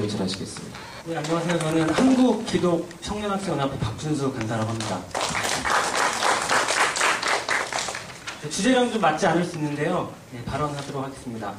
연설하시겠습니다. 네, 안녕하세요. 저는 한국기독청년학생연합회 박준수 간사라고 합니다. 주제랑 좀 맞지 않을 수 있는데요. 네, 발언하도록 하겠습니다.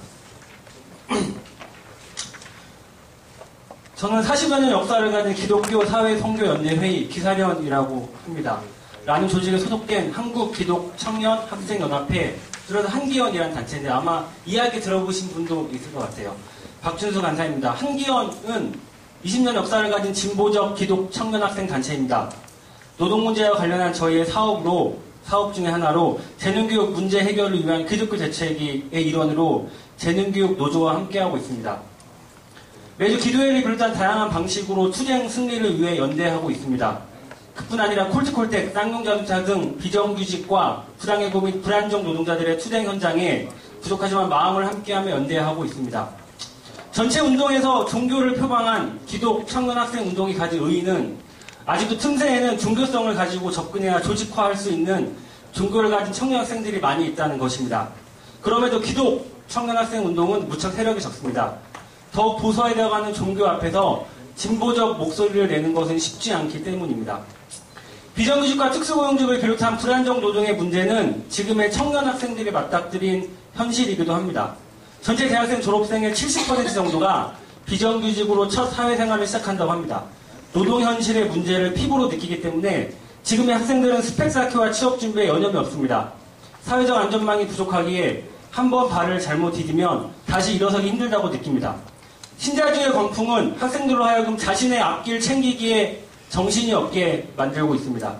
저는 40여 년 역사를 가진 기독교 사회선교연대회의 기사련이라고 합니다. 라는 조직에 소속된 한국기독청년학생연합회, 줄여서 한기연이라는 단체인데 아마 이야기 들어보신 분도 있을 것 같아요. 박준수 간사입니다. 한기연은 20년 역사를 가진 진보적 기독청년학생 단체입니다. 노동 문제와 관련한 저희의 사업 중에 하나로 재능교육 문제 해결을 위한 기독교 대책의 일원으로 재능교육 노조와 함께하고 있습니다. 매주 기도회를 비롯한 다양한 방식으로 투쟁 승리를 위해 연대하고 있습니다. 그뿐 아니라 콜트콜텍, 쌍용자동차 등 비정규직과 불황해고 및 불안정 노동자들의 투쟁 현장에 부족하지만 마음을 함께하며 연대하고 있습니다. 전체 운동에서 종교를 표방한 기독 청년학생 운동이 가진 의의는 아직도 틈새에는 종교성을 가지고 접근해야 조직화할 수 있는 종교를 가진 청년학생들이 많이 있다는 것입니다. 그럼에도 기독 청년학생 운동은 무척 세력이 적습니다. 더욱 보수화되어가는 종교 앞에서 진보적 목소리를 내는 것은 쉽지 않기 때문입니다. 비정규직과 특수고용직을 비롯한 불안정 노동의 문제는 지금의 청년학생들이 맞닥뜨린 현실이기도 합니다. 전체 대학생 졸업생의 70% 정도가 비정규직으로 첫 사회생활을 시작한다고 합니다. 노동 현실의 문제를 피부로 느끼기 때문에 지금의 학생들은 스펙 쌓기와 취업 준비에 여념이 없습니다. 사회적 안전망이 부족하기에 한번 발을 잘못 디디면 다시 일어서기 힘들다고 느낍니다. 신자주의 광풍은 학생들로 하여금 자신의 앞길 챙기기에 정신이 없게 만들고 있습니다.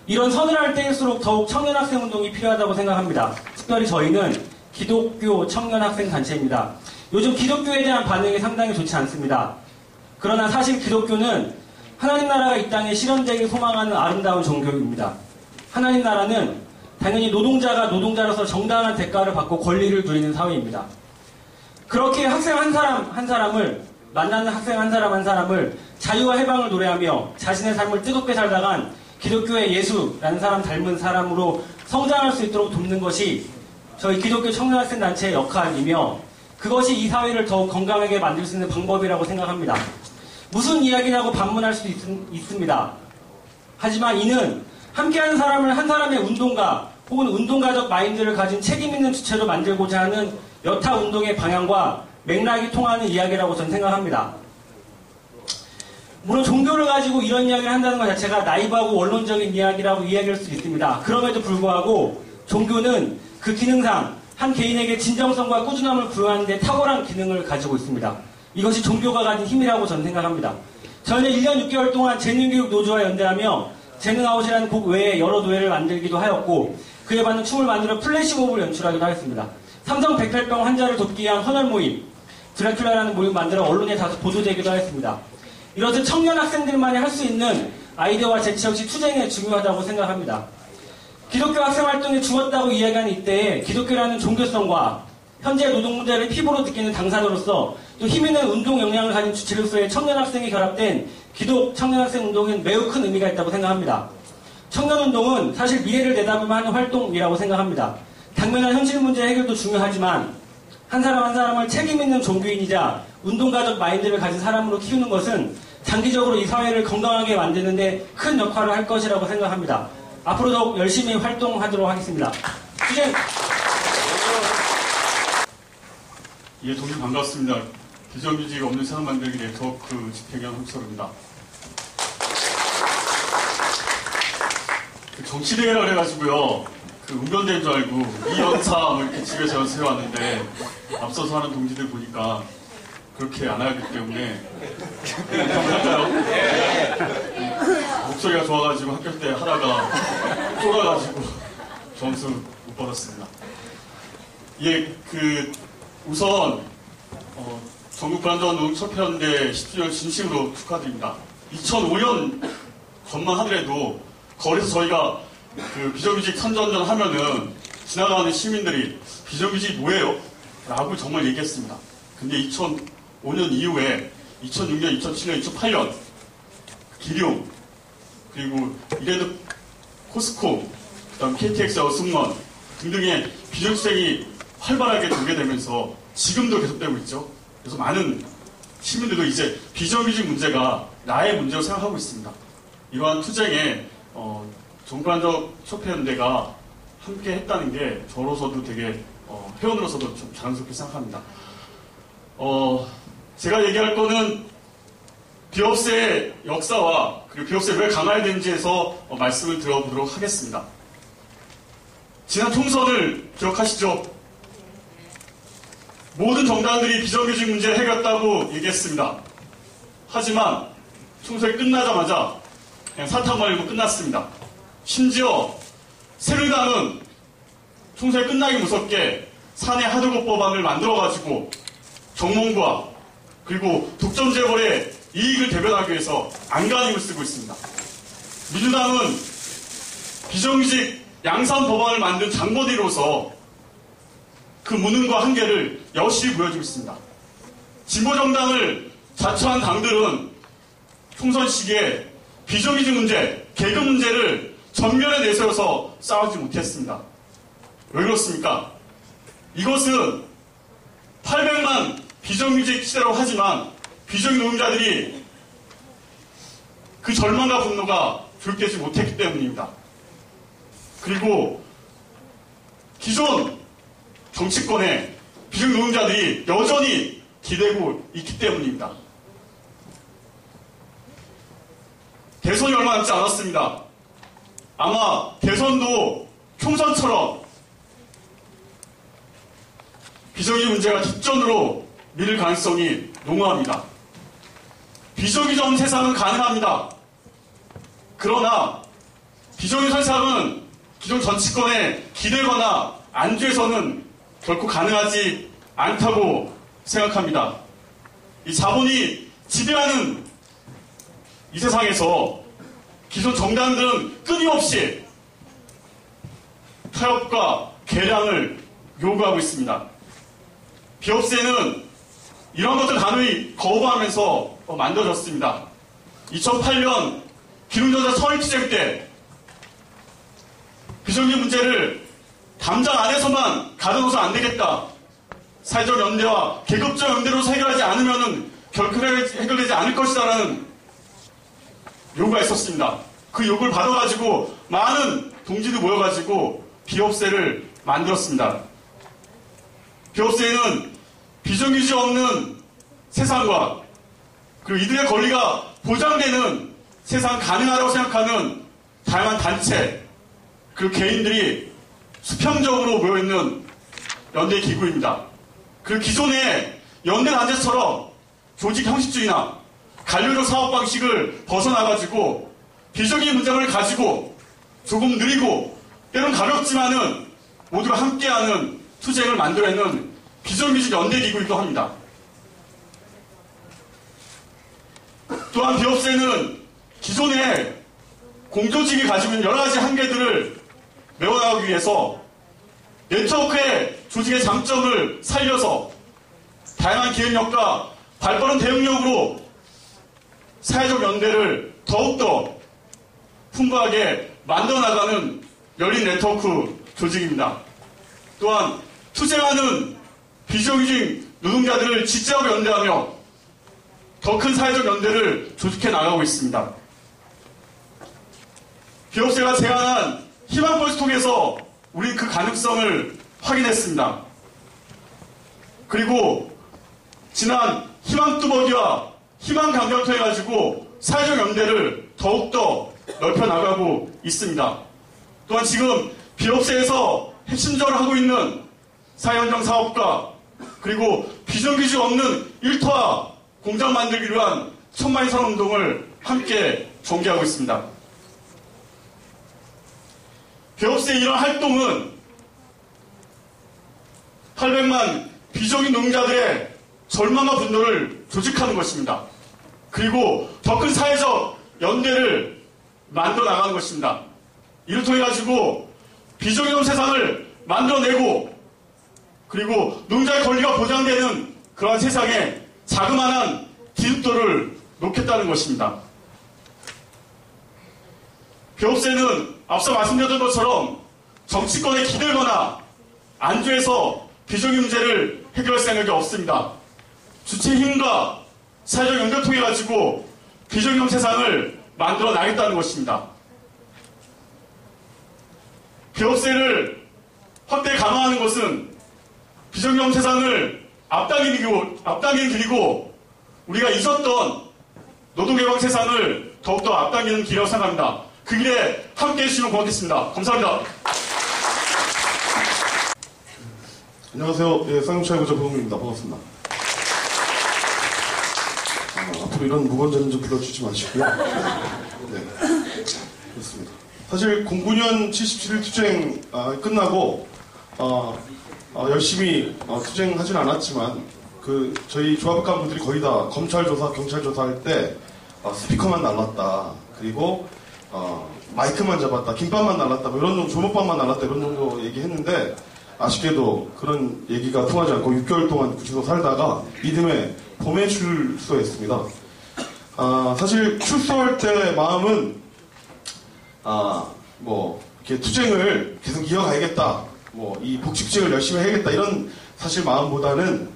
이런 서늘할 때일수록 더욱 청년학생 운동이 필요하다고 생각합니다. 특별히 저희는 기독교 청년학생 단체입니다. 요즘 기독교에 대한 반응이 상당히 좋지 않습니다. 그러나 사실 기독교는 하나님 나라가 이 땅에 실현되길 소망하는 아름다운 종교입니다. 하나님 나라는 당연히 노동자가 노동자로서 정당한 대가를 받고 권리를 누리는 사회입니다. 그렇게 학생 한 사람을 만나는 학생 한 사람을 자유와 해방을 노래하며 자신의 삶을 뜨겁게 살다간 기독교의 예수라는 사람 닮은 사람으로 성장할 수 있도록 돕는 것이 저희 기독교 청년학생 단체의 역할이며 그것이 이 사회를 더욱 건강하게 만들 수 있는 방법이라고 생각합니다. 무슨 이야기냐고 반문할 수도 있습니다. 하지만 이는 함께하는 사람을 한 사람의 운동가 혹은 운동가적 마인드를 가진 책임있는 주체로 만들고자 하는 여타 운동의 방향과 맥락이 통하는 이야기라고 저는 생각합니다. 물론 종교를 가지고 이런 이야기를 한다는 것 자체가 나이브하고 원론적인 이야기라고 이야기할 수 있습니다. 그럼에도 불구하고 종교는 그 기능상 한 개인에게 진정성과 꾸준함을 부여하는 데 탁월한 기능을 가지고 있습니다. 이것이 종교가 가진 힘이라고 저는 생각합니다. 저는 1년 6개월 동안 재능교육 노조와 연대하며 재능아웃이라는 곡 외에 여러 노래를 만들기도 하였고 그에 맞는 춤을 만들어 플래시몹을 연출하기도 하였습니다. 삼성 백혈병 환자를 돕기 위한 헌혈 모임, 드라큘라라는 모임을 만들어 언론에 다소 보도되기도 하였습니다. 이렇듯 청년 학생들만이 할 수 있는 아이디어와 재치 역시 투쟁에 중요하다고 생각합니다. 기독교 학생활동에 죽었다고 이야기하는 이때에 기독교라는 종교성과 현재 노동 문제를 피부로 느끼는 당사자로서 또 힘있는 운동 역량을 가진 주체로서의 청년학생이 결합된 기독 청년학생 운동은 매우 큰 의미가 있다고 생각합니다. 청년운동은 사실 미래를 내다보며 하는 활동이라고 생각합니다. 당면한 현실 문제 해결도 중요하지만 한 사람 한 사람을 책임있는 종교인이자 운동가적 마인드를 가진 사람으로 키우는 것은 장기적으로 이 사회를 건강하게 만드는 데 큰 역할을 할 것이라고 생각합니다. 앞으로 더욱 열심히 활동하도록 하겠습니다. 예, 동님 반갑습니다. 비정규직 없는 세상 만들기 네트워크 집행위원 홍철입니다. 정치대회라 그래가지고요, 웅변대인 줄 알고 이 연사 뭐 이렇게 집에서 연습해 왔는데 앞서서 하는 동지들 보니까 그렇게 안 하기 때문에 할까요? 목소리가 좋아가지고 학교 때 하다가 쫄아가지고 점수 못 받았습니다. 예, 우선 전국 불안정운동 척회연대 10주년 진심으로 축하드립니다. 2005년 전만 하더라도 거리에서 저희가 비정규직 선전전 하면은 지나가는 시민들이 비정규직이 뭐예요? 라고 정말 얘기했습니다. 근데 2005년 이후에 2006년, 2007년, 2008년 기룡 그리고 이레드 코스코 그다음 KTX와 승무원 등등의 비정규직이 활발하게 전개되면서 지금도 계속되고 있죠. 그래서 많은 시민들도 이제 비정규직 문제가 나의 문제로 생각하고 있습니다. 이러한 투쟁에 정관적 협회연대가 함께 했다는 게 저로서도 되게 회원으로서도 좀 자랑스럽게 생각합니다. 제가 얘기할 거는 비업세의 역사와 그리고 비업세 왜 강화해야 되는지에서 말씀을 드려보도록 하겠습니다. 지난 총선을 기억하시죠? 모든 정당들이 비정규직 문제를 해결했다고 얘기했습니다. 하지만 총선이 끝나자마자 그냥 사탕 말고 끝났습니다. 심지어 새누리당은 총선이 끝나기 무섭게 사내 하드급 법안을 만들어가지고 정몽과 그리고 독점재벌의 이익을 대변하기 위해서 안간힘을 쓰고 있습니다. 민주당은 비정규직 양산 법안을 만든 장본인으로서 그 무능과 한계를 여실히 보여주고 있습니다. 진보정당을 자처한 당들은 총선 시기에 비정규직 문제, 계급 문제를 전면에 내세워서 싸우지 못했습니다. 왜 그렇습니까? 이것은 800만 비정규직 시대라고 하지만 비정규직 노동자들이 그 절망과 분노가 조율되지 못했기 때문입니다. 그리고 기존 정치권에 비정규직 노동자들이 여전히 기대고 있기 때문입니다. 대선이 얼마 남지 않았습니다. 아마 대선도 총선처럼 비정규직 문제가 뒷전으로 밀릴 가능성이 농후합니다. 비정규직 없는 세상은 가능합니다. 그러나 비정규직 세상은 기존 정치권에 기대거나 안주해서는 결코 가능하지 않다고 생각합니다. 이 자본이 지배하는 이 세상에서 기존 정당들은 끊임없이 타협과 개량을 요구하고 있습니다. 비업세는 이런 것들 단호히 거부하면서 만들어졌습니다. 2008년 기름전자 설립투쟁 때 비정규직 문제를 담장 안에서만 가둬놓아서 안 되겠다. 사회적 연대와 계급적 연대로 해결하지 않으면 결코 해결되지 않을 것이다라는 요구가 있었습니다. 그 요구를 받아가지고 많은 동지들 모여가지고 비업세를 만들었습니다. 비업세는 비정규직 없는 세상과 그리고 이들의 권리가 보장되는 세상 가능하다고 생각하는 다양한 단체 그리고 개인들이 수평적으로 모여있는 연대 기구입니다. 그리고 기존의 연대 단체처럼 조직 형식주의나 관료적 사업 방식을 벗어나가지고 비정규직 문제를 가지고 조금 느리고 때론 가볍지만은 모두가 함께하는 투쟁을 만들어내는 비정규직 연대 기구이기도 합니다. 또한 비업세는 기존의 공조직이 가지고 있는 여러 가지 한계들을 메워나가기 위해서 네트워크의 조직의 장점을 살려서 다양한 기획력과 발빠른 대응력으로 사회적 연대를 더욱더 풍부하게 만들어나가는 열린 네트워크 조직입니다. 또한 투쟁하는 비정규직 노동자들을 지지하고 연대하며 더 큰 사회적 연대를 조직해 나가고 있습니다. 비업세가 제안한 희망버스 통해서 우리 그 가능성을 확인했습니다. 그리고 지난 희망뚜벅이와 희망강경을 통해 가지고 사회적 연대를 더욱더 넓혀 나가고 있습니다. 또한 지금 비업세에서 핵심적으로 하고 있는 사회안정 사업과 그리고 비정규직 없는 일터와 공장 만들기를 위한 천만인 산업운동을 함께 전개하고 있습니다. 비업세의 이런 활동은 800만 비정규직 노동자들의 절망과 분노를 조직하는 것입니다. 그리고 더 큰 사회적 연대를 만들어 나가는 것입니다. 이를 통해 가지고 비정규직 세상을 만들어내고 그리고 노동자의 권리가 보장되는 그러한 세상에 자그마한 기득도를 놓겠다는 것입니다. 비업세는 앞서 말씀드렸던 것처럼 정치권에 기대거나 안주해서 비정규직 문제를 해결할 생각이 없습니다. 주체 힘과 사회적 연대를 통해 가지고 비정형 세상을 만들어 나겠다는 것입니다. 비업세를 확대 강화하는 것은 비정형 세상을 앞당기는 길이고 우리가 잊었던 노동개방 세상을 더욱더 앞당기는 길이라고 생각합니다. 그 길에 함께해 주시면 고맙겠습니다. 감사합니다. 안녕하세요. 예, 쌍용차이부자 부동입니다. 반갑습니다. 앞으로 이런 무거운 자는 좀 불러주지 마시고요. 네, 그렇습니다. 사실 09년 77일 투쟁 끝나고 열심히 투쟁하진 않았지만 저희 조합幹부들이 거의 다 검찰 조사, 경찰 조사할 때 스피커만 날랐다. 그리고 마이크만 잡았다. 김밥만 날랐다. 뭐 이런 정도, 조목밥만 날랐다. 이런 정도 얘기했는데 아쉽게도 그런 얘기가 통하지 않고 6개월 동안 구치소 살다가 이듬해 봄에 출소했습니다. 사실 출소할 때 마음은 이렇게 투쟁을 계속 이어가야겠다. 이 복직쟁을 열심히 해야겠다. 이런 사실 마음보다는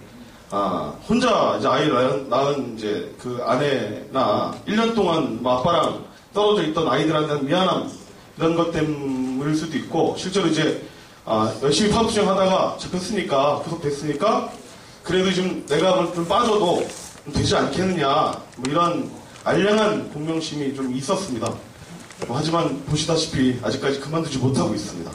혼자 이제 아이 낳은 이제 그 아내나 1년 동안 아빠랑 떨어져 있던 아이들한테는 미안함 이런 것 때문일 수도 있고 실제로 이제 열심히 파업 투쟁하다가 잡혔으니까 구속됐으니까 그래도 좀 내가 좀 빠져도 되지 않겠느냐 이런 알량한 공명심이 좀 있었습니다. 하지만 보시다시피 아직까지 그만두지 못하고 있습니다.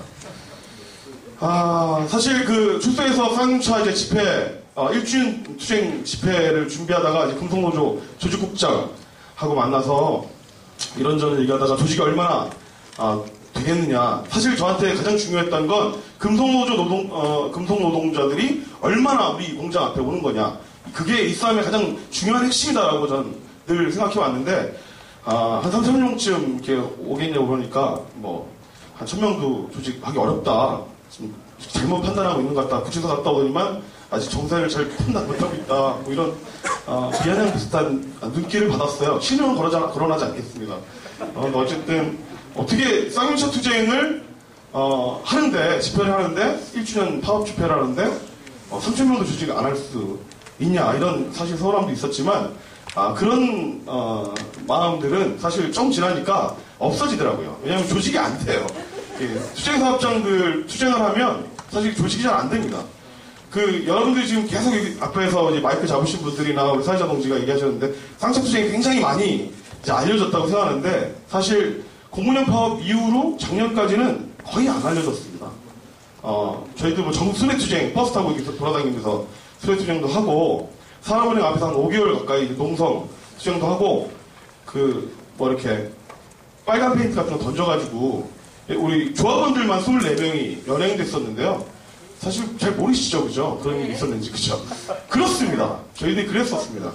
사실 출소에서 쌍용차 이제 집회 1주년 투쟁 집회를 준비하다가 이제 금속노조 조직국장하고 만나서 이런저런 얘기하다가 조직이 얼마나 되겠느냐. 사실 저한테 가장 중요했던 건 금속노조 금속노동자들이 얼마나 우리 공장 앞에 오는 거냐. 그게 이 싸움의 가장 중요한 핵심이다라고 저는 늘 생각해 왔는데 한 3,000명쯤 이렇게 오겠냐고 그러니까 한 1,000명도 조직하기 어렵다. 지금 잘못 판단하고 있는 것 같다. 구치소 갔다 오더니만 아직 정세를 잘 판단 못하고 있다. 이런 비아냥 비슷한 눈길을 받았어요. 신용은 거론하지 않겠습니다. 어쨌든 어떻게 쌍용차 투쟁을 하는데 집회를 하는데 1주년 파업 집회를 하는데 3,000명도 조직을 안 할 수 있냐 이런 사실 서운함도 있었지만 그런 마음들은 사실 좀 지나니까 없어지더라고요. 왜냐하면 조직이 안 돼요. 투쟁사업장들 투쟁을 하면 사실 조직이 잘 안 됩니다. 여러분들이 지금 계속 앞에서 이제 마이크 잡으신 분들이나 우리 사회자 동지가 얘기하셨는데 쌍차 투쟁이 굉장히 많이 이제 알려졌다고 생각하는데 사실 09년 파업 이후로 작년까지는 거의 안 알려졌습니다. 저희도 수뇌 투쟁 버스 타고 돌아다니면서 수뇌 투쟁도 하고 산업은행 앞에서 한 5개월 가까이 농성 투쟁도 하고 이렇게 빨간 페인트 같은 거 던져가지고 우리 조합원들만 24명이 연행됐었는데요. 사실 잘 모르시죠, 그죠? 그런 일이 있었는지, 그죠? 그렇습니다. 저희들이 그랬었습니다.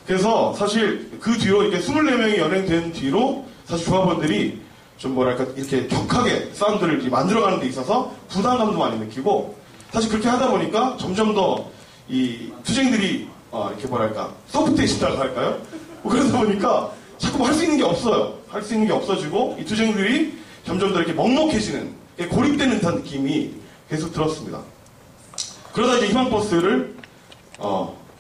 그래서 사실 그 뒤로 이렇게 24명이 연행된 뒤로 사실 조합원들이 좀 이렇게 격하게 사운드를 만들어가는 데 있어서 부담감도 많이 느끼고 사실 그렇게 하다 보니까 점점 더 이 투쟁들이 소프트해진다고 할까요? 그러다 보니까 자꾸 할 수 있는 게 없어요. 할 수 있는 게 없어지고 이 투쟁들이 점점 더 이렇게 먹먹해지는 고립되는 듯한 느낌이 계속 들었습니다. 그러다 이제 희망버스를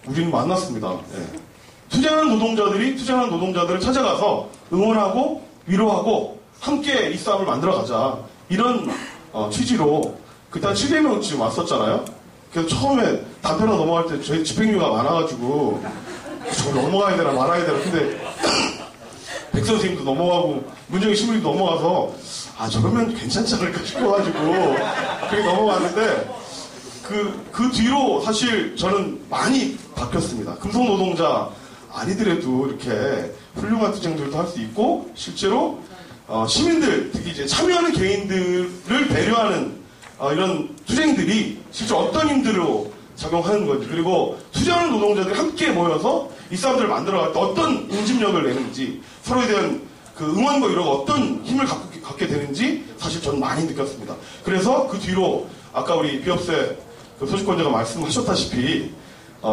우리는 만났습니다. 예. 투쟁하는 노동자들을 찾아가서 응원하고 위로하고 함께 이 싸움을 만들어가자 이런 취지로 그때 한 700명쯤 왔었잖아요. 그래서 처음에 단편으로 넘어갈 때 저희 집행유가 많아가지고 저기 넘어가야 되나 말아야 되나 근데 백선 선생님도 넘어가고 문정희 신부님도 넘어가서 저러면 괜찮지 않을까 싶어가지고 그렇게 넘어갔는데 그 뒤로 사실 저는 많이 바뀌었습니다. 금속노동자 아니더라도 이렇게 훌륭한 투쟁들도 할 수 있고 실제로 시민들 특히 이제 참여하는 개인들을 배려하는 이런 투쟁들이 실제 어떤 힘들로 작용하는 건지 그리고 투쟁하는 노동자들이 함께 모여서 이 싸움들을 만들어갈 때 어떤 응집력을 내는지 서로에 대한 응원과 이런 어떤 힘을 갖게 되는지 사실 저는 많이 느꼈습니다. 그래서 그 뒤로 아까 우리 비업세 소식권자가 말씀하셨다시피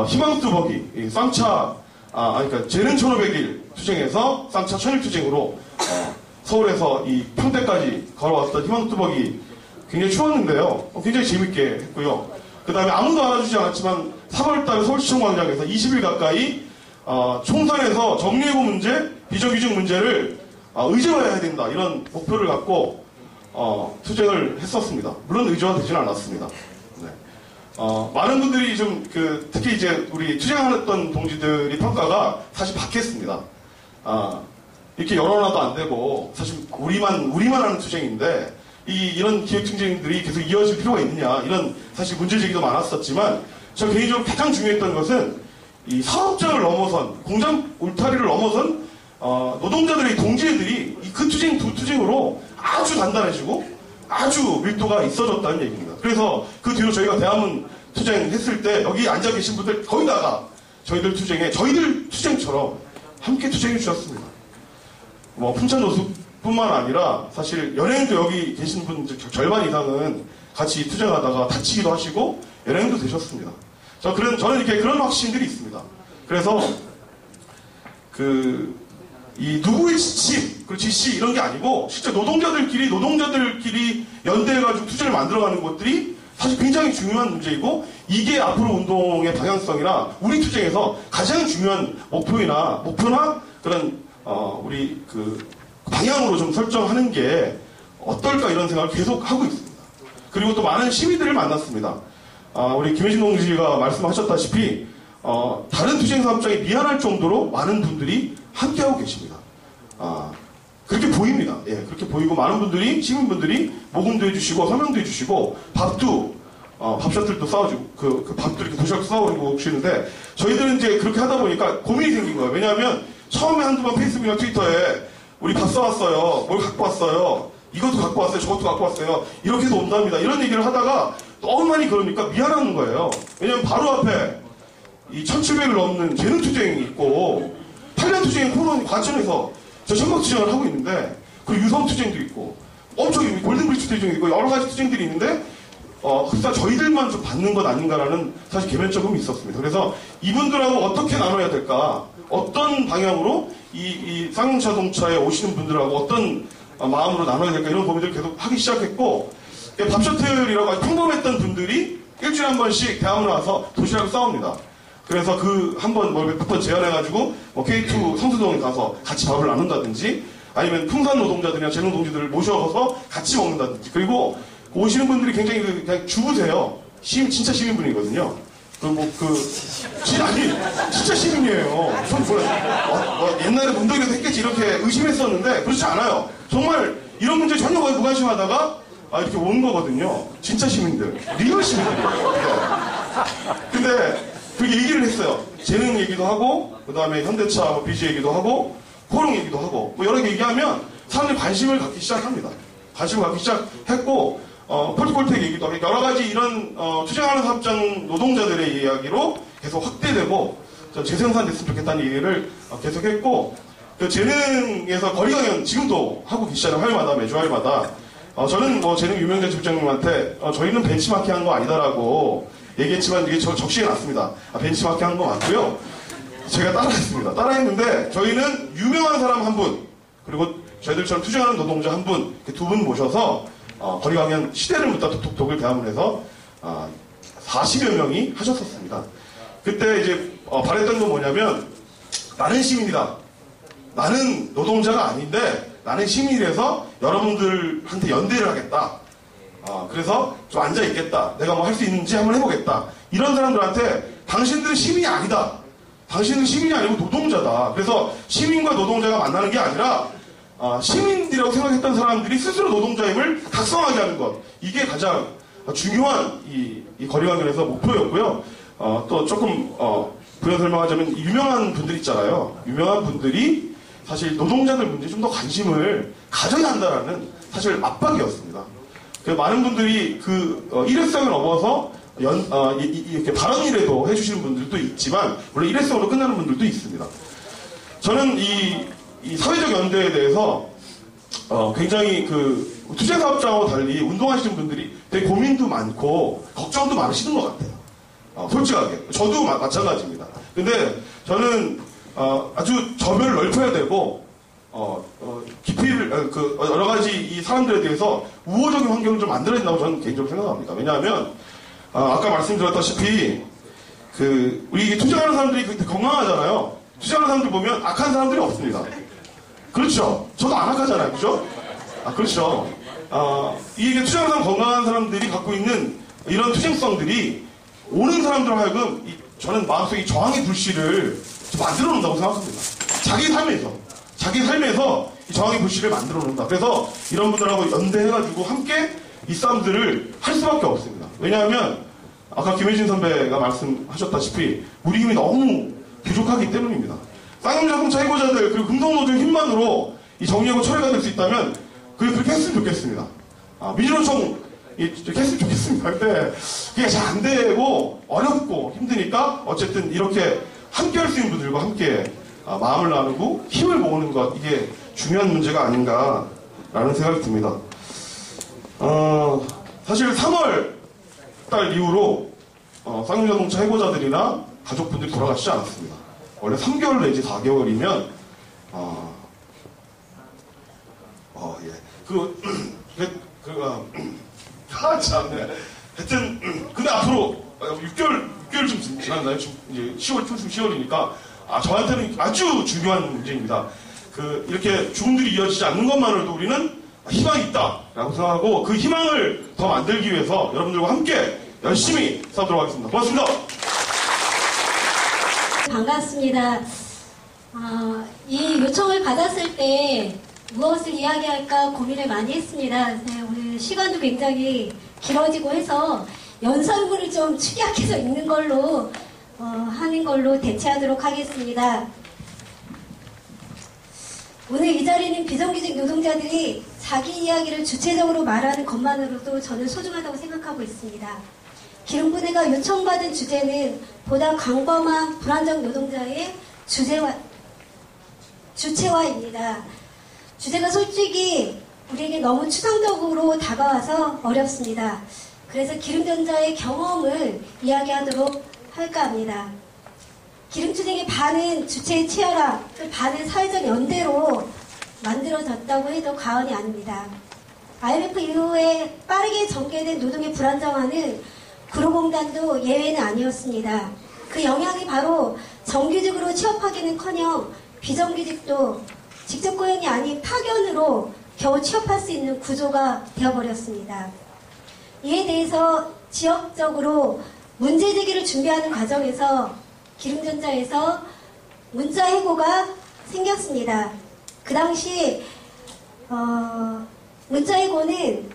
희망뚜벅이 쌍차 그러니까 재능 1500일 투쟁에서 쌍차 1000일 투쟁으로 서울에서 이 평택까지 걸어왔던 희망뚜벅이 굉장히 추웠는데요. 굉장히 재밌게 했고요. 그 다음에 아무도 알아주지 않았지만 3월달에 서울시청 광장에서 20일 가까이 총선에서 정리해고 문제, 비정규직 문제를 의제화해야 된다 이런 목표를 갖고 투쟁을 했었습니다. 물론 의제화되지는 않았습니다. 네. 많은 분들이 좀 특히 이제 우리 투쟁하던 동지들이 평가가 사실 바뀌었습니다. 이렇게 여론화도 안 되고 사실 우리만 하는 투쟁인데 이런 기획 투쟁들이 계속 이어질 필요가 있느냐 이런 사실 문제 제기도 많았었지만 저 개인적으로 가장 중요했던 것은 이 사업장을 넘어선 공장 울타리를 넘어선 노동자들의 동지애들이 그 투쟁 두 투쟁으로 아주 단단해지고 아주 밀도가 있어졌다는 얘기입니다. 그래서 그 뒤로 저희가 대한문 투쟁했을 때 여기 앉아 계신 분들 거의 다가 저희들 투쟁처럼 함께 투쟁해 주셨습니다. 풍천노숙뿐만 아니라 사실 연예인도 여기 계신 분 절반 이상은 같이 투쟁하다가 다치기도 하시고 연예인도 되셨습니다. 저는 이렇게 그런 확신들이 있습니다. 그래서 이 누구의 지침, 그리고 지시 이런 게 아니고 실제 노동자들끼리 연대해가지고 투쟁을 만들어가는 것들이 사실 굉장히 중요한 문제이고 이게 앞으로 운동의 방향성이나 우리 투쟁에서 가장 중요한 목표나 그런 우리 방향으로 좀 설정하는 게 어떨까 이런 생각을 계속 하고 있습니다. 그리고 또 많은 시민들을 만났습니다. 우리 김혜진 동지가 말씀하셨다시피 다른 투쟁사업장이 미안할 정도로 많은 분들이 함께하고 계십니다. 그렇게 보입니다. 예, 그렇게 보이고 많은 분들이 시민분들이 모금도 해주시고 서명도 해주시고 밥도 밥 셔틀도 싸워주고 그 밥도 이렇게 도시락도 싸워주고 오시는데 저희들은 이제 그렇게 하다 보니까 고민이 생긴 거예요. 왜냐하면 처음에 한두 번 페이스북이나 트위터에 우리 밥 싸왔어요. 뭘 갖고 왔어요. 이것도 갖고 왔어요. 저것도 갖고 왔어요. 이렇게 해서 온답니다. 이런 얘기를 하다가 너무 많이 그러니까 미안한 거예요. 왜냐면 바로 앞에 이 1700을 넘는 재능 투쟁이 있고 8년 투쟁이 코로나 과천에서 저 천막 투쟁을 하고 있는데 그리고 유성 투쟁도 있고 엄청 골든브리츠 투쟁이 있고 여러 가지 투쟁들이 있는데 글쎄 저희들만 좀 받는 것 아닌가라는 사실 개면적음이 있었습니다. 그래서 이분들하고 어떻게 나눠야 될까 어떤 방향으로 이 쌍용자동차에 오시는 분들하고 어떤 마음으로 나눠야 될까 이런 고민들을 계속 하기 시작했고 밥셔틀이라고 아주 평범했던 분들이 일주일에 한 번씩 대학원에 와서 도시락을 싸웁니다. 그래서 몇 번 제안해가지고 K2 성수동에 가서 같이 밥을 나눈다든지 아니면 풍산 노동자들이나 재능 동지들을 모셔서 같이 먹는다든지 그리고 오시는 분들이 굉장히 그냥 주부세요. 진짜 시민분이거든요. 진짜 시민이에요. 옛날에 문동에서 했겠지 이렇게 의심했었는데 그렇지 않아요. 정말 이런 문제에 전혀 거의 무관심하다가 이렇게 온 거거든요. 진짜 시민들. 리얼 시민들이에요. 네. 근데 그렇게 얘기를 했어요. 재능 얘기도 하고 그 다음에 현대차 BG 얘기도 하고 포럼 얘기도 하고 여러 개 얘기하면 사람들이 관심을 갖기 시작합니다. 관심을 갖기 시작했고 폴트폴텍 얘기도 하고 여러 가지 이런 투쟁하는 사업장 노동자들의 이야기로 계속 확대되고 재생산됐으면 좋겠다는 얘기를 계속했고 그 재능에서 거리 강연 지금도 하고 계시잖아요. 화요일마다 매주 화요일마다 저는 재능 유명자 집장님한테 저희는 벤치마킹 한 거 아니다라고 얘기했지만 이게 적시해놨습니다. 벤치마킹 한 거 맞고요. 제가 따라했습니다. 따라했는데 저희는 유명한 사람 한 분 그리고 저희들처럼 투쟁하는 노동자 한 분, 두 분 모셔서 거리 강연 시대를 묻다 톡톡톡을 대화문에서 40여 명이 하셨었습니다. 그때 이제 바랬던 건 뭐냐면 나는 시민이다. 나는 노동자가 아닌데 나는 시민이라서 여러분들한테 연대를 하겠다. 그래서 좀 앉아있겠다. 내가 뭐 할 수 있는지 한번 해보겠다. 이런 사람들한테 당신들은 시민이 아니다. 당신은 시민이 아니고 노동자다. 그래서 시민과 노동자가 만나는 게 아니라 시민이라고 생각했던 사람들이 스스로 노동자임을 각성하게 하는 것. 이게 가장 중요한 이 거리 강연에서 목표였고요. 또 조금 부연 설명하자면 유명한 분들 있잖아요. 유명한 분들이 사실 노동자들 문제에 좀 더 관심을 가져야 한다라는 사실 압박이었습니다. 많은 분들이 일회성을 넘어서 이렇게 발언이라도 해주시는 분들도 있지만 물론 일회성으로 끝나는 분들도 있습니다. 저는 이 사회적 연대에 대해서 굉장히 투쟁사업장하고 달리 운동하시는 분들이 되게 고민도 많고 걱정도 많으시는 것 같아요. 솔직하게 저도 마찬가지입니다. 근데 저는 아주 저변을 넓혀야 되고 깊이를 여러 가지 이 사람들에 대해서 우호적인 환경을 좀 만들어야 된다고 저는 개인적으로 생각합니다. 왜냐하면 아까 말씀드렸다시피 우리 투쟁하는 사람들이 건강하잖아요. 투쟁하는 사람들 보면 악한 사람들이 없습니다. 그렇죠. 저도 안 악하잖아요. 그죠? 그렇죠. 이게 투쟁하는 사람, 건강한 사람들이 갖고 있는 이런 투쟁성들이 오는 사람들로 하여금 저는 마음속에 이 저항의 불씨를 만들어 놓는다고 생각합니다. 자기 삶에서 이 저항의 불씨를 만들어 놓는다. 그래서 이런 분들하고 연대해가지고 함께 이 싸움들을 할 수밖에 없습니다. 왜냐하면 아까 김혜진 선배가 말씀하셨다시피 우리 힘이 너무 부족하기 때문입니다. 쌍용자동차 해고자들 그리고 금속노조의 힘만으로 이 정리하고 철회가 될 수 있다면 그렇게 했으면 좋겠습니다. 민주노총 이렇게 했으면 좋겠습니다. 근데 그게 잘 안 되고 어렵고 힘드니까 어쨌든 이렇게 함께 할 수 있는 분들과 함께 마음을 나누고 힘을 모으는 것, 이게 중요한 문제가 아닌가라는 생각이 듭니다. 사실 3월 달 이후로 쌍용자동차 해고자들이나 가족분들이 돌아가시지 않았습니다. 원래 3개월 내지 4개월이면 참네. 하여튼 근데 앞으로 6개월 좀 지났나요? 지금 이제 10월 초중 10월이니까 저한테는 아주 중요한 문제입니다. 이렇게 죽음들이 이어지지 않는 것만으로도 우리는 희망이 있다라고 생각하고 그 희망을 더 만들기 위해서 여러분들과 함께 열심히 싸우도록 하겠습니다. 고맙습니다. 반갑습니다. 이 요청을 받았을 때 무엇을 이야기할까 고민을 많이 했습니다. 오늘 시간도 굉장히 길어지고 해서 연설문을 좀 축약해서 읽는 걸로 하는 걸로 대체하도록 하겠습니다. 오늘 이 자리는 비정규직 노동자들이 자기 이야기를 주체적으로 말하는 것만으로도 저는 소중하다고 생각하고 있습니다. 기름분해가 요청받은 주제는 보다 광범한 불안정 노동자의 주체화입니다. 주제가 솔직히 우리에게 너무 추상적으로 다가와서 어렵습니다. 그래서 기름전자의 경험을 이야기하도록 할까 합니다. 기름투쟁의 반은 주체의 치열함, 반은 사회적 연대로 만들어졌다고 해도 과언이 아닙니다. IMF 이후에 빠르게 전개된 노동의 불안정화는 구로공단도 예외는 아니었습니다. 그 영향이 바로 정규직으로 취업하기는커녕 비정규직도 직접 고용이 아닌 파견으로 겨우 취업할 수 있는 구조가 되어버렸습니다. 이에 대해서 지역적으로 문제제기를 준비하는 과정에서 기름전자에서 문자해고가 생겼습니다. 그 당시 문자해고는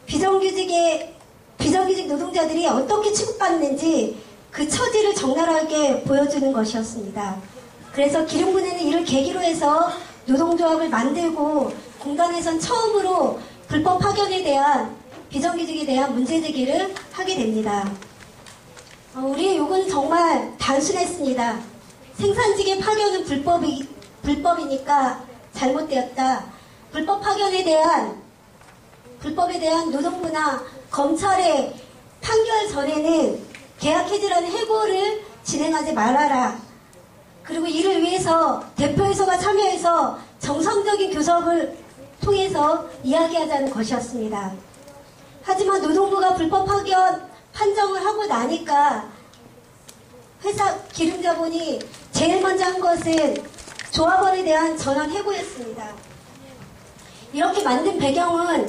비정규직 노동자들이 어떻게 취급받는지 그 처지를 적나라하게 보여주는 것이었습니다. 그래서 기름분해는 이를 계기로 해서 노동조합을 만들고 공단에선 처음으로 불법 파견에 대한 비정규직에 대한 문제제기를 하게 됩니다. 우리의 요구는 정말 단순했습니다. 생산직의 파견은 불법이니까 잘못되었다. 불법에 대한 노동부나 검찰의 판결 전에는 계약 해지라는 해고를 진행하지 말아라. 그리고 이를 위해서 대표이사가 참여해서 정상적인 교섭을 통해서 이야기하자는 것이었습니다. 하지만 노동부가 불법 파견 판정을 하고 나니까 회사 기름자본이 제일 먼저 한 것은 조합원에 대한 전원 해고였습니다. 이렇게 만든 배경은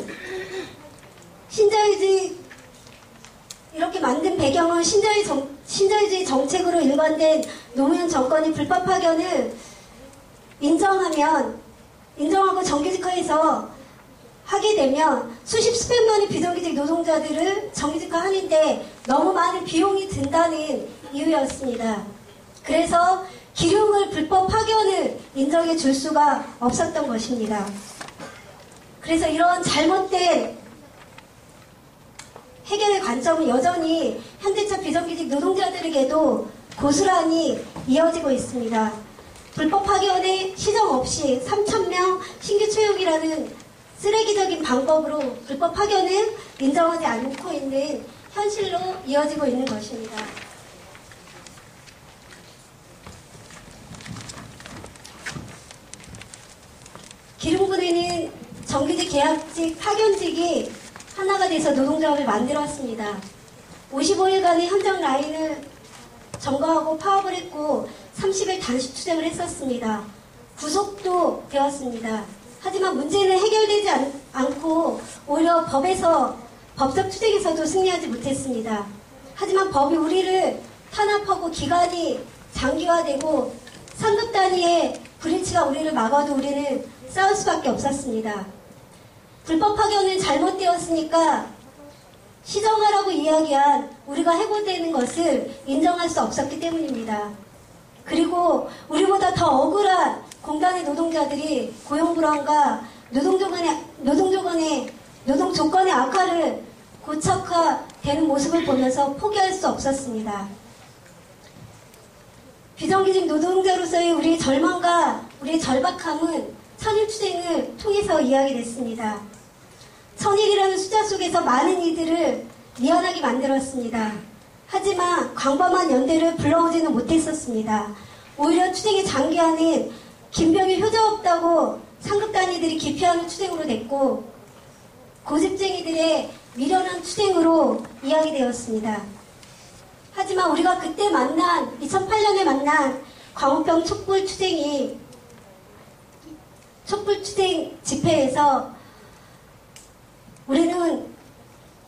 신자유주의 정책으로 일관된 노무현 정권이 불법 파견을 인정하고 정규직화해서 하게 되면 수십만 명의 비정규직 노동자들을 정규직화하는데 너무 많은 비용이 든다는 이유였습니다. 그래서 기름을 불법 파견을 인정해 줄 수가 없었던 것입니다. 그래서 이런 잘못된 해결의 관점은 여전히 현대차 비정규직 노동자들에게도 고스란히 이어지고 있습니다. 불법 파견에 시정 없이 3,000명 신규 채용이라는 쓰레기적인 방법으로 불법 파견을 인정하지 않고 있는 현실로 이어지고 있는 것입니다. 기름분해는 정규직, 계약직, 파견직이 하나가 돼서 노동조합을 만들었습니다. 55일간의 현장 라인을 점거하고 파업을 했고 30일 단식 투쟁을 했었습니다. 구속도 되었습니다. 하지만 문제는 해결되지 않고 오히려 법적 투쟁에서도 승리하지 못했습니다. 하지만 법이 우리를 탄압하고 기간이 장기화되고 상급 단위의 불일치가 우리를 막아도 우리는 싸울 수밖에 없었습니다. 불법 파견은 잘못되었으니까 시정하라고 이야기한 우리가 해고되는 것을 인정할 수 없었기 때문입니다. 그리고 우리보다 더 억울한 공단의 노동자들이 고용불안과 노동 조건의 악화를 고착화되는 모습을 보면서 포기할 수 없었습니다. 비정규직 노동자로서의 우리의 절망과 우리의 절박함은 천일투쟁을 통해서 이야기됐습니다. 천일이라는 숫자 속에서 많은 이들을 미안하게 만들었습니다. 하지만 광범한 연대를 불러오지는 못했었습니다. 오히려 투쟁의 장기화는 김병일 효자 없다고 상급 단위들이 기피하는 투쟁으로 됐고 고집쟁이들의 미련한 투쟁으로 이야기되었습니다. 하지만 우리가 그때 2008년에 만난 광우병 촛불투쟁 집회에서 우리는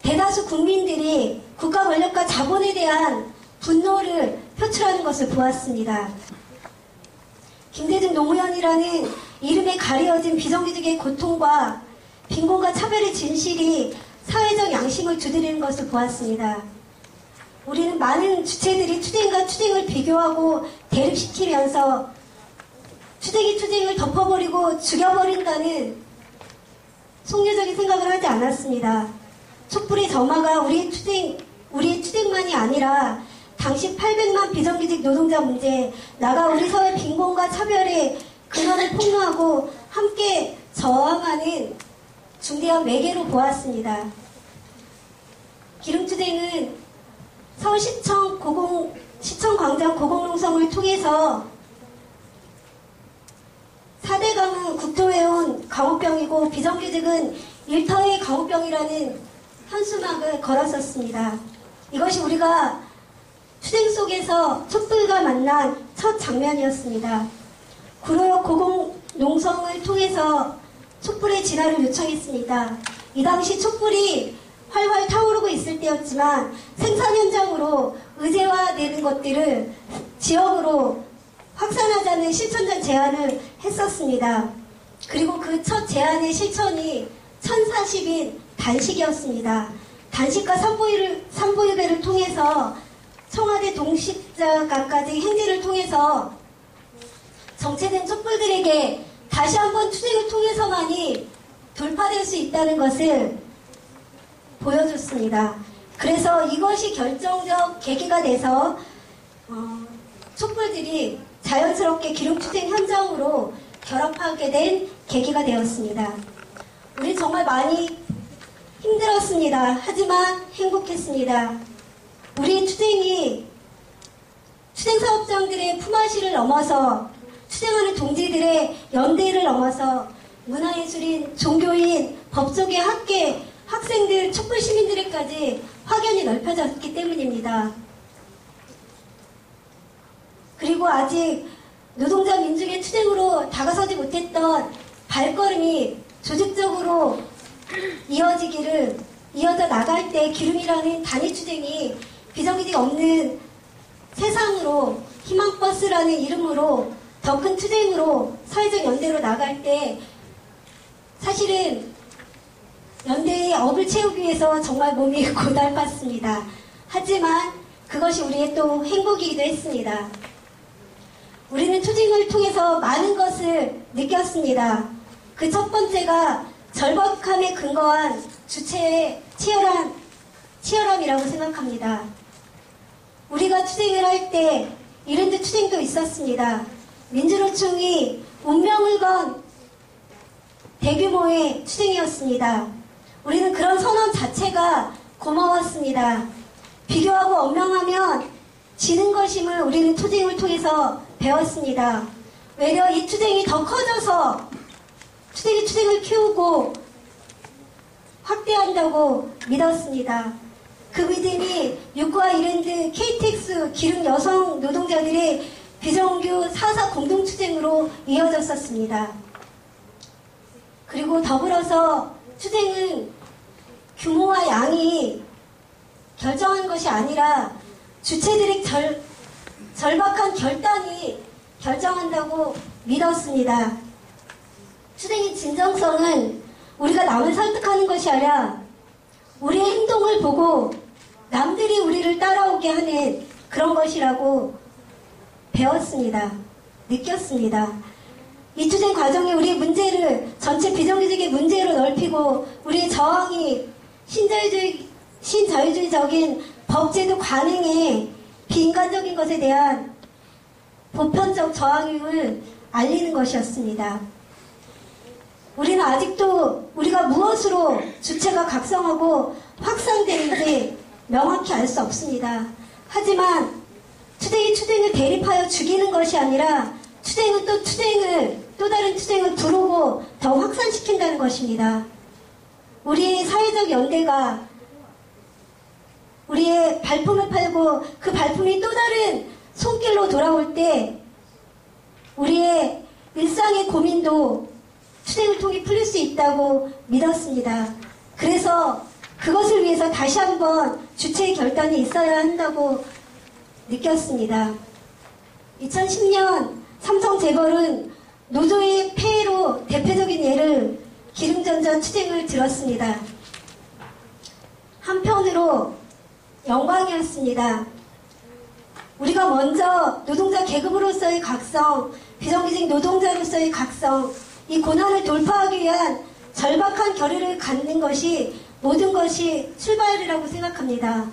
대다수 국민들이 국가 권력과 자본에 대한 분노를 표출하는 것을 보았습니다. 김대중 노무현이라는 이름에 가려진 비정규직의 고통과 빈곤과 차별의 진실이 사회적 양심을 두드리는 것을 보았습니다. 우리는 많은 주체들이 투쟁과 투쟁을 비교하고 대립시키면서 투쟁이 투쟁을 덮어버리고 죽여버린다는 속내적인 생각을 하지 않았습니다. 촛불의 점화가 우리의 투쟁만이 아니라 당시 800만 비정규직 노동자 문제, 나가 우리 사회 빈곤과 차별의 근원을 폭로하고 함께 저항하는 중대한 매개로 보았습니다. 기름투쟁은 서울시청 광장 고공농성을 통해서 4대 강은 국토해온 강우병이고 비정규직은 일터의 강우병이라는 현수막을 걸었었습니다. 이것이 우리가 투쟁 속에서 촛불과 만난 첫 장면이었습니다. 구로역 고공농성을 통해서 촛불의 진화를 요청했습니다. 이 당시 촛불이 활활 타오르고 있을 때였지만 생산 현장으로 의제화되는 것들을 지역으로 확산하자는 실천적 제안을 했었습니다. 그리고 그 첫 제안의 실천이 1040인 단식이었습니다. 단식과 산보유배를 통해서 청와대 동식자가까지 행진을 통해서 정체된 촛불들에게 다시 한번 투쟁을 통해서만이 돌파될 수 있다는 것을 보여줬습니다. 그래서 이것이 결정적 계기가 돼서 촛불들이 자연스럽게 기름투쟁 현장으로 결합하게 된 계기가 되었습니다. 우리 정말 많이 힘들었습니다. 하지만 행복했습니다. 우리 투쟁이 투쟁사업장들의 품앗이를 넘어서 투쟁하는 동지들의 연대를 넘어서 문화예술인, 종교인, 법조계, 학계, 학생들, 촛불 시민들에까지 확연히 넓혀졌기 때문입니다. 그리고 아직 노동자 민중의 투쟁으로 다가서지 못했던 발걸음이 조직적으로 이어져 나갈 때 기름이라는 단위 투쟁이 비정규직 없는 세상으로 희망버스라는 이름으로 더 큰 투쟁으로 사회적 연대로 나갈 때 사실은 연대의 업을 채우기 위해서 정말 몸이 고달팠습니다. 하지만 그것이 우리의 또 행복이기도 했습니다. 우리는 투쟁을 통해서 많은 것을 느꼈습니다. 그 첫 번째가 절박함에 근거한 주체의 치열함이라고 생각합니다. 우리가 투쟁을 할 때 이랜드 투쟁도 있었습니다. 민주노총이 운명을 건 대규모의 투쟁이었습니다. 우리는 그런 선언 자체가 고마웠습니다. 비교하고 엄명하면 지는 것임을 우리는 투쟁을 통해서 배웠습니다. 외려 이 투쟁이 더 커져서 투쟁을 키우고 확대한다고 믿었습니다. 그 믿음이 유쿠와 이랜드, KTX, 기름 여성 노동자들의 비정규 4.4 공동추쟁으로 이어졌었습니다. 그리고 더불어서 추쟁은 규모와 양이 결정한 것이 아니라 주체들의 절박한 결단이 결정한다고 믿었습니다. 추쟁의 진정성은 우리가 남을 설득하는 것이 아니라 우리의 행동을 보고 남들이 우리를 따라오게 하는 그런 것이라고 배웠습니다. 느꼈습니다. 이 투쟁 과정에 우리의 문제를 전체 비정규직의 문제로 넓히고 우리의 저항이 신자유주의적인 법제도 관행에 비인간적인 것에 대한 보편적 저항임을 알리는 것이었습니다. 우리는 아직도 우리가 무엇으로 주체가 각성하고 확산되는지 명확히 알 수 없습니다. 하지만 투쟁이 추쟁을 대립하여 죽이는 것이 아니라 추쟁은 또 다른 투쟁을 부르고 더 확산시킨다는 것입니다. 우리의 사회적 연대가 우리의 발품을 팔고 그 발품이 또 다른 손길로 돌아올 때 우리의 일상의 고민도 추쟁을 통해 풀릴 수 있다고 믿었습니다. 그래서 그것을 위해서 다시 한번 주체의 결단이 있어야 한다고 느꼈습니다. 2010년 삼성재벌은 노조의 폐해로 대표적인 예를 기름전자 추쟁을 들었습니다. 한편으로 영광이었습니다. 우리가 먼저 노동자 계급으로서의 각성, 비정규직 노동자로서의 각성, 이 고난을 돌파하기 위한 절박한 결의를 갖는 것이 모든 것이 출발이라고 생각합니다.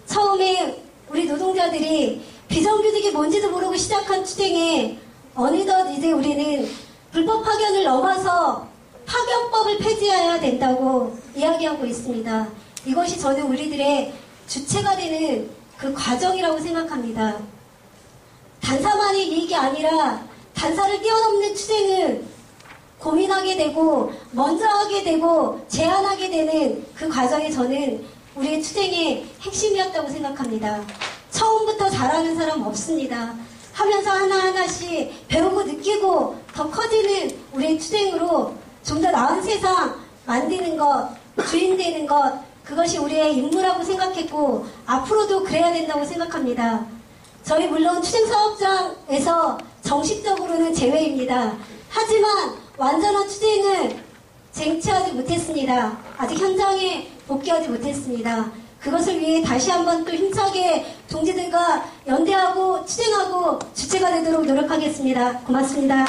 처음에 우리 노동자들이 비정규직이 뭔지도 모르고 시작한 추쟁에 어느덧 이제 우리는 불법 파견을 넘어서 파견법을 폐지해야 된다고 이야기하고 있습니다. 이것이 저는 우리들의 주체가 되는 그 과정이라고 생각합니다. 단사만의 이익이 아니라 단사를 뛰어넘는 추쟁을 고민하게 되고 먼저 하게 되고 제안하게 되는 그 과정이 저는 우리의 추쟁의 핵심이었다고 생각합니다. 처음부터 잘하는 사람 없습니다. 하면서 하나하나씩 배우고 느끼고 더 커지는 우리의 추쟁으로 좀 더 나은 세상 만드는 것, 주인 되는 것, 그것이 우리의 임무라고 생각했고 앞으로도 그래야 된다고 생각합니다. 저희 물론 추쟁사업장에서 정식적으로는 제외입니다. 하지만 완전한 추쟁을 쟁취하지 못했습니다. 아직 현장에 복귀하지 못했습니다. 그것을 위해 다시 한번 또 힘차게 동지들과 연대하고 추쟁하고 주체가 되도록 노력하겠습니다. 고맙습니다.